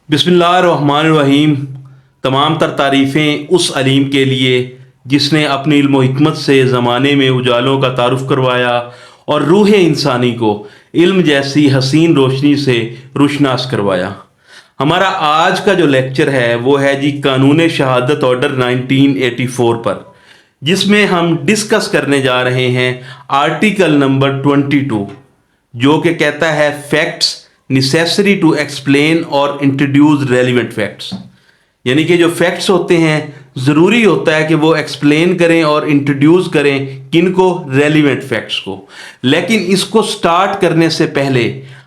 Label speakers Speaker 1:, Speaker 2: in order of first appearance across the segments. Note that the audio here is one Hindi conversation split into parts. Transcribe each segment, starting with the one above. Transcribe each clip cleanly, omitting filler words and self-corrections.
Speaker 1: बिस्मिल्लाहिर्रहमानिर्रहीम। तमाम तर तारीफ़ें उस अलीम के लिए जिसने अपनी इल्म व हिकमत से ज़माने में उजालों का तारुफ़ करवाया और रूह इंसानी को इल्म जैसी हसीन रोशनी से रोशनास करवाया। हमारा आज का जो लेक्चर है वो है जी कानून शहादत ऑर्डर 1984 पर, जिसमें हम डिस्कस करने जा रहे हैं आर्टिकल नंबर 22, जो कि कहता है फैक्ट्स नेसेसरी टू एक्सप्लेन और इंट्रोड्यूस रेलिवेंट फैक्ट्स। यानी कि जो फैक्ट्स होते हैं ज़रूरी होता है कि वो एक्सप्लेन करें और इंट्रोड्यूस करें किनको, रेलिवेंट फैक्ट्स को। लेकिन इसको स्टार्ट करने से पहले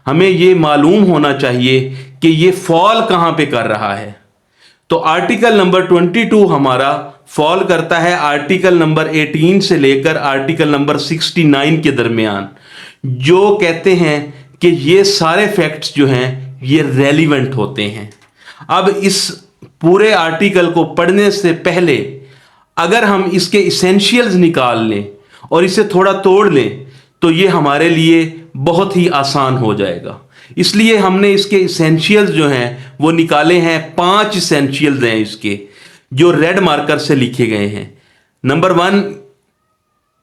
Speaker 1: हमें ये मालूम होना चाहिए कि ये फॉल कहाँ पे कर रहा है। तो आर्टिकल नंबर 22 हमारा फॉल करता है आर्टिकल नंबर 18 से लेकर आर्टिकल नंबर 69 के दरमियान, जो कहते हैं कि ये सारे फैक्ट्स जो हैं ये रेलिवेंट होते हैं। अब इस पूरे आर्टिकल को पढ़ने से पहले अगर हम इसके इसेंशियल्स निकाल लें और इसे थोड़ा तोड़ लें तो ये हमारे लिए बहुत ही आसान हो जाएगा। इसलिए हमने इसके इसेंशियल्स जो हैं वो निकाले हैं। 5 इसेंशियल्स हैं इसके, जो रेड मार्कर से लिखे गए हैं। नंबर 1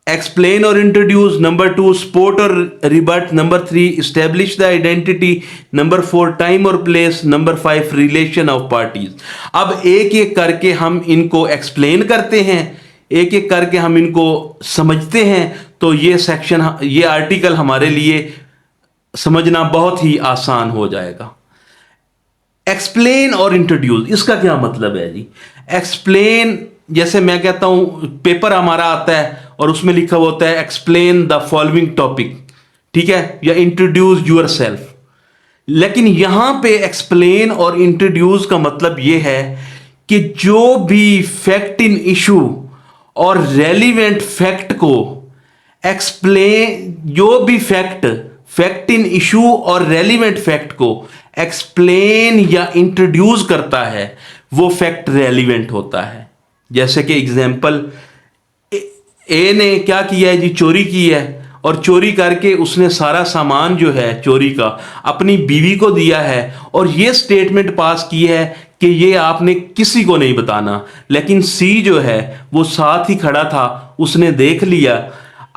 Speaker 1: एक्सप्लेन और इंट्रोड्यूस, नंबर 2 सपोर्ट और rebut, number 3 establish the identity, number 4 time और place, number 5 relation of parties. अब एक एक करके हम इनको एक्सप्लेन करते हैं, एक एक करके हम इनको समझते हैं, तो ये सेक्शन, ये आर्टिकल हमारे लिए समझना बहुत ही आसान हो जाएगा। एक्सप्लेन और इंट्रोड्यूस, इसका क्या मतलब है जी? एक्सप्लेन, जैसे मैं कहता हूं पेपर हमारा आता है और उसमें लिखा हुआ होता है एक्सप्लेन द फॉलोइंग टॉपिक, ठीक है, या इंट्रोड्यूस यूर सेल्फ। लेकिन यहां पे एक्सप्लेन और इंट्रोड्यूस का मतलब यह है कि जो भी फैक्ट इन इशू और रेलिवेंट फैक्ट को एक्सप्लेन, जो भी फैक्ट इन इशू और रेलिवेंट फैक्ट को एक्सप्लेन या इंट्रोड्यूस करता है वो फैक्ट रेलिवेंट होता है। जैसे कि एग्जाम्पल, ए ने क्या किया है जी? चोरी की है, और चोरी करके उसने सारा सामान जो है चोरी का अपनी बीवी को दिया है और ये स्टेटमेंट पास की है कि ये आपने किसी को नहीं बताना। लेकिन सी जो है वो साथ ही खड़ा था, उसने देख लिया।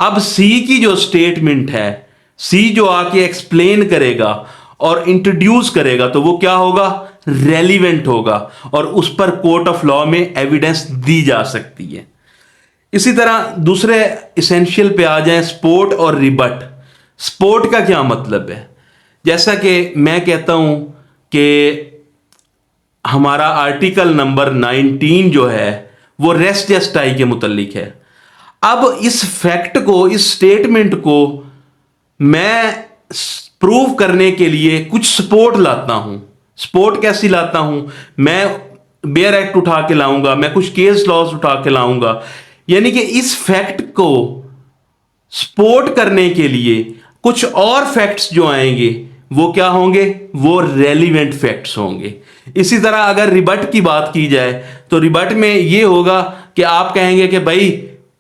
Speaker 1: अब सी की जो स्टेटमेंट है, सी जो आके एक्सप्लेन करेगा और इंट्रोड्यूस करेगा तो वो क्या होगा? रेलिवेंट होगा और उस पर कोर्ट ऑफ लॉ में एविडेंस दी जा सकती है। इसी तरह दूसरे इसेंशियल पे आ जाएं, सपोर्ट और रिबट। सपोर्ट का क्या मतलब है? जैसा कि मैं कहता हूं कि हमारा आर्टिकल नंबर 19 जो है वो रेस्ट जस्टाई के मुतल्लिक है। अब इस फैक्ट को, इस स्टेटमेंट को मैं प्रूव करने के लिए कुछ सपोर्ट लाता हूं। सपोर्ट कैसी लाता हूं? मैं बेयर एक्ट उठा के लाऊंगा, मैं कुछ केस लॉज उठा के लाऊंगा। यानी कि इस फैक्ट को सपोर्ट करने के लिए कुछ और फैक्ट्स जो आएंगे वो क्या होंगे? वो रेलिवेंट फैक्ट्स होंगे। इसी तरह अगर रिबट की बात की जाए तो रिबट में ये होगा कि आप कहेंगे कि भाई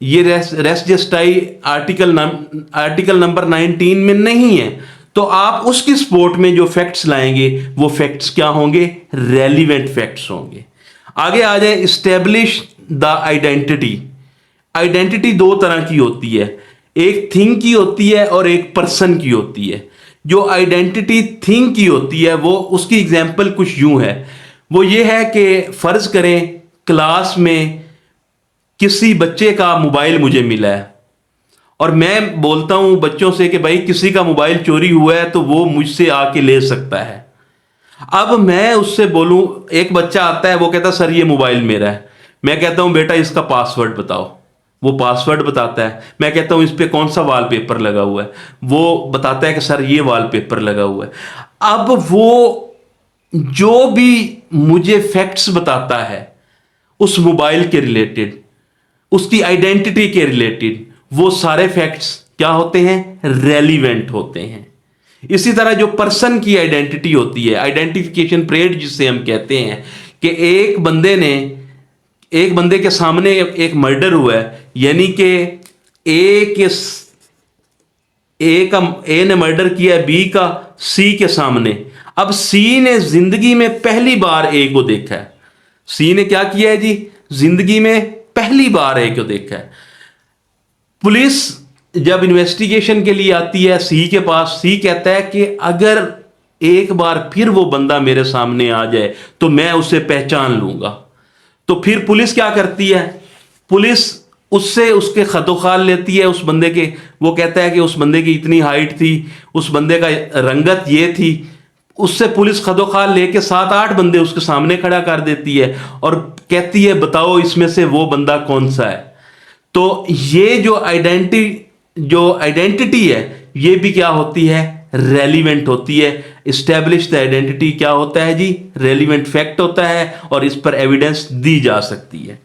Speaker 1: ये रेस्ट जस्टाई आर्टिकल नंबर 19 में नहीं है, तो आप उसकी सपोर्ट में जो फैक्ट्स लाएंगे वो फैक्ट्स क्या होंगे? रेलिवेंट फैक्ट्स होंगे। आगे आ जाए, इस्टेब्लिश द आइडेंटिटी। आइडेंटिटी 2 तरह की होती है, एक थिंग की होती है और एक पर्सन की होती है। जो आइडेंटिटी थिंग की होती है वो, उसकी एग्जाम्पल कुछ यूं है। वो ये है कि फर्ज करें क्लास में किसी बच्चे का मोबाइल मुझे मिला है और मैं बोलता हूं बच्चों से कि भाई किसी का मोबाइल चोरी हुआ है तो वो मुझसे आके ले सकता है। अब मैं उससे बोलूं, एक बच्चा आता है वो कहता सर ये मोबाइल मेरा है। मैं कहता हूं बेटा इसका पासवर्ड बताओ। वो पासवर्ड बताता है। मैं कहता हूं इस पे कौन सा वॉलपेपर लगा हुआ है? वो बताता है कि सर ये वॉलपेपर लगा हुआ है। अब वो जो भी मुझे फैक्ट्स बताता है उस मोबाइल के रिलेटेड, उसकी आइडेंटिटी के रिलेटेड, वो सारे फैक्ट्स क्या होते हैं? रेलिवेंट होते हैं। इसी तरह जो पर्सन की आइडेंटिटी होती है, आइडेंटिफिकेशन परेड जिसे हम कहते हैं, कि एक बंदे के सामने एक मर्डर हुआ है, यानी कि ए ने मर्डर किया बी का सी के सामने। अब सी ने जिंदगी में पहली बार ए को देखा है। सी ने क्या किया है जी, जिंदगी में पहली बार ए को देखा है। पुलिस जब इन्वेस्टिगेशन के लिए आती है सी के पास, सी कहता है कि अगर एक बार फिर वो बंदा मेरे सामने आ जाए तो मैं उसे पहचान लूंगा। तो फिर पुलिस क्या करती है, पुलिस उससे उसके खतोखाल लेती है उस बंदे के। वो कहता है कि उस बंदे की इतनी हाइट थी, उस बंदे का रंगत ये थी। उससे पुलिस खतोखाल लेके 7-8 बंदे उसके सामने खड़ा कर देती है और कहती है बताओ इसमें से वो बंदा कौन सा है। तो ये जो आइडेंटिटी है ये भी क्या होती है, रेलिवेंट होती है। इस्टेब्लिश द आइडेंटिटी क्या होता है जी, रेलिवेंट फैक्ट होता है और इस पर एविडेंस दी जा सकती है।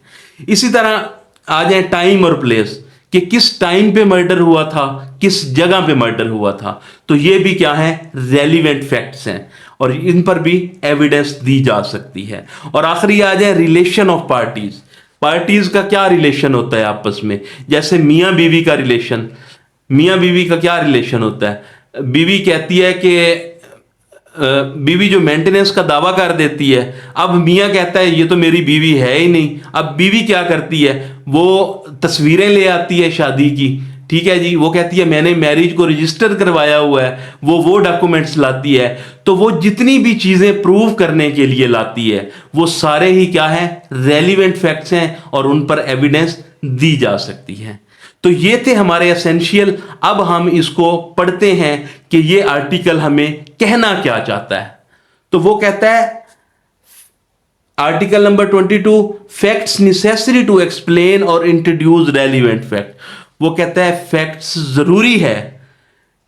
Speaker 1: इसी तरह आ जाए टाइम और प्लेस, कि किस टाइम पे मर्डर हुआ था, किस जगह पे मर्डर हुआ था, तो ये भी क्या है, रेलिवेंट फैक्ट्स हैं और इन पर भी एविडेंस दी जा सकती है। और आखिरी आ जाए रिलेशन ऑफ पार्टीज। पार्टीज का क्या रिलेशन होता है आपस में, जैसे मियाँ बीवी का रिलेशन। मियाँ बीवी का क्या रिलेशन होता है, बीवी कहती है कि बीवी जो मेंटेनेंस का दावा कर देती है, अब मियाँ कहता है ये तो मेरी बीवी है ही नहीं। अब बीवी क्या करती है, वो तस्वीरें ले आती है शादी की, ठीक है जी, वो कहती है मैंने मैरिज को रजिस्टर करवाया हुआ है, वो डॉक्यूमेंट्स लाती है। तो वो जितनी भी चीजें प्रूव करने के लिए लाती है वो सारे ही क्या है, रेलिवेंट फैक्ट्स हैं और उन पर एविडेंस दी जा सकती है। तो ये थे हमारे एसेंशियल। अब हम इसको पढ़ते हैं कि ये आर्टिकल हमें कहना क्या चाहता है। तो वो कहता है article number 22, facts necessary to explain और इंट्रोड्यूस रेलिवेंट फैक्ट। वो कहता है फैक्ट्स जरूरी है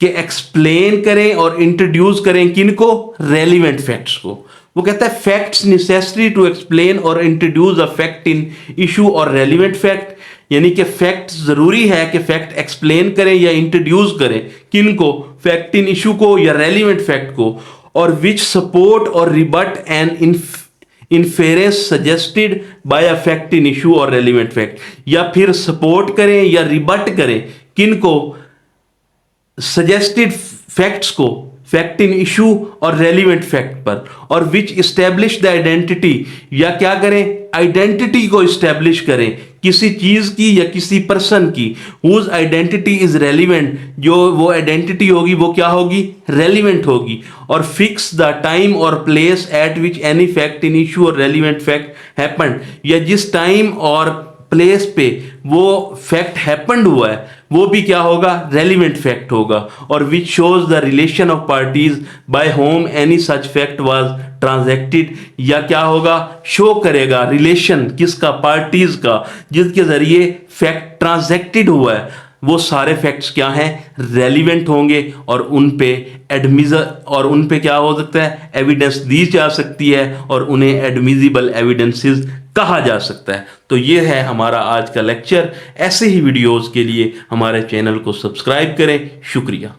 Speaker 1: कि एक्सप्लेन करें और इंट्रोड्यूस करें किनको, रेलिवेंट फैक्ट्स को। वो कहता है फैक्ट्स नेसेसरी टू एक्सप्लेन और introduce a fact in issue और रेलिवेंट फैक्ट, यानी कि फैक्ट जरूरी है कि फैक्ट एक्सप्लेन करें या इंट्रोड्यूस करें किनको, फैक्ट इन इशू को या रेलिवेंट फैक्ट को, और विच सपोर्ट और रिबट and inference suggested by a fact in issue और रेलिवेंट फैक्ट, या फिर सपोर्ट करें या रिबट करें किनको, सजेस्टेड फैक्ट्स को, फैक्ट इन इशू और रेलिवेंट फैक्ट पर, और विच इस्टेब्लिश द आइडेंटिटी, या क्या करें, आइडेंटिटी को इस्टेब्लिश करें किसी चीज की या किसी पर्सन की, हुज आइडेंटिटी इज रेलिवेंट, जो वो आइडेंटिटी होगी वो क्या होगी, रेलिवेंट होगी, और फिक्स द टाइम और place at which any fact in issue और रेलिवेंट फैक्ट हैपन, या जिस टाइम और प्लेस पे वो फैक्ट हैपेंड हुआ है वो भी क्या होगा, रेलिवेंट फैक्ट होगा, और which shows the relation of parties by whom any such fact was transacted, या क्या होगा, शो करेगा रिलेशन किसका, पार्टीज का, जिसके जरिए फैक्ट ट्रांजैक्टेड हुआ है। वो सारे फैक्ट्स क्या हैं, रेलिवेंट होंगे और उन पे क्या हो सकता है, एविडेंस दी जा सकती है और उन्हें एडमिजिबल एविडेंसेस कहा जा सकता है। तो ये है हमारा आज का लेक्चर। ऐसे ही वीडियोस के लिए हमारे चैनल को सब्सक्राइब करें। शुक्रिया।